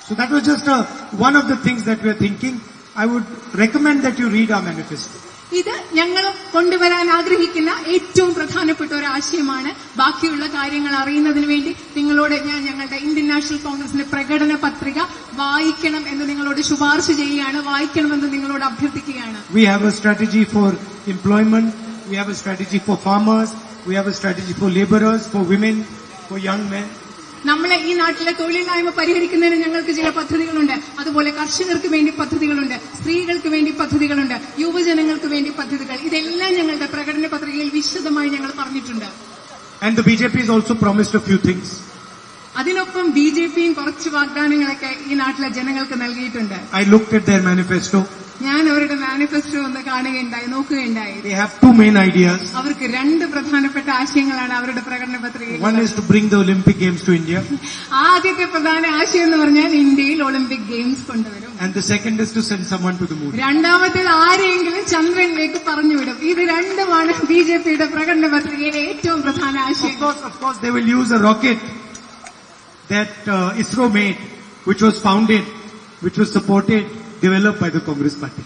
So that was just one of the things that we are thinking. I would recommend that you read our manifesto. ഇത് ഞങ്ങൾ കൊണ്ടുവരാൻ ആഗ്രഹിക്കുന്ന ഏറ്റവും പ്രധാനപ്പെട്ട ഒരു ആശയമാണ്. ബാക്കിയുള്ള കാര്യങ്ങൾ അറിയുന്നതിന് വേണ്ടി നിങ്ങളോട് ഞാൻ ഞങ്ങളുടെ ഇന്ത്യൻ നാഷണൽ കോൺഗ്രസിന്റെ പ്രകടന പത്രിക വായിക്കണം എന്ന് നിങ്ങളോട് ശുപാർശ ചെയ്യുകയാണ്, വായിക്കണമെന്ന് നിങ്ങളോട് അഭ്യർത്ഥിക്കുകയാണ്. We have a strategy for employment, we have a strategy for farmers, we have a strategy for laborers, for women, for young men. നമ്മളെ ഈ നാട്ടിലെ തൊഴിലില്ലായ്മ പരിഹരിക്കുന്നതിന് ഞങ്ങൾക്ക് ചില പദ്ധതികളുണ്ട്. അതുപോലെ കർഷകർക്ക് വേണ്ടി പദ്ധതികളുണ്ട്, സ്ത്രീകൾക്ക് വേണ്ടി പദ്ധതികളുണ്ട്, യുവജനങ്ങൾക്ക് വേണ്ടി പദ്ധതികൾ. ഇതെല്ലാം ഞങ്ങളുടെ പ്രകടന പത്രികയിൽ വിശദമായി ഞങ്ങൾ പറഞ്ഞിട്ടുണ്ട്. And the BJP has also promised a few things. അതിനൊപ്പം ബിജെപിയും കുറച്ച് വാഗ്ദാനങ്ങളൊക്കെ ഈ നാട്ടിലെ ജനങ്ങൾക്ക് നൽകിയിട്ടുണ്ട്. I looked at their manifesto. ഞാൻ അവരുടെ മാനിഫെസ്റ്റോ ഒന്ന് കാണുകയുണ്ടായി, നോക്കുകയുണ്ടായി. They have two main ideas. അവർക്ക് രണ്ട് പ്രധാനപ്പെട്ട ആശയങ്ങളാണ് അവരുടെ പ്രകടന പത്രികയിൽ. One is to bring the Olympic Games to India. ആദ്യത്തെ പ്രധാന ആശയം എന്ന് പറഞ്ഞാൽ ഇന്ത്യയിൽ ഒളിമ്പിക് ഗെയിംസ് കൊണ്ടുവരും. And the second is to send someone to the moon. രണ്ടാമത്തേത് ആരെയെങ്കിലും ചന്ദ്രനിലേക്ക് പറഞ്ഞുവിടും. ഇത് രണ്ടുമാണ് ബിജെപിയുടെ പ്രകടന പത്രികയിലെ ഏറ്റവും പ്രധാന ആശയം. Of course, they will use a rocket that ISRO made, which was founded, which was supported, developed by the Congress Party.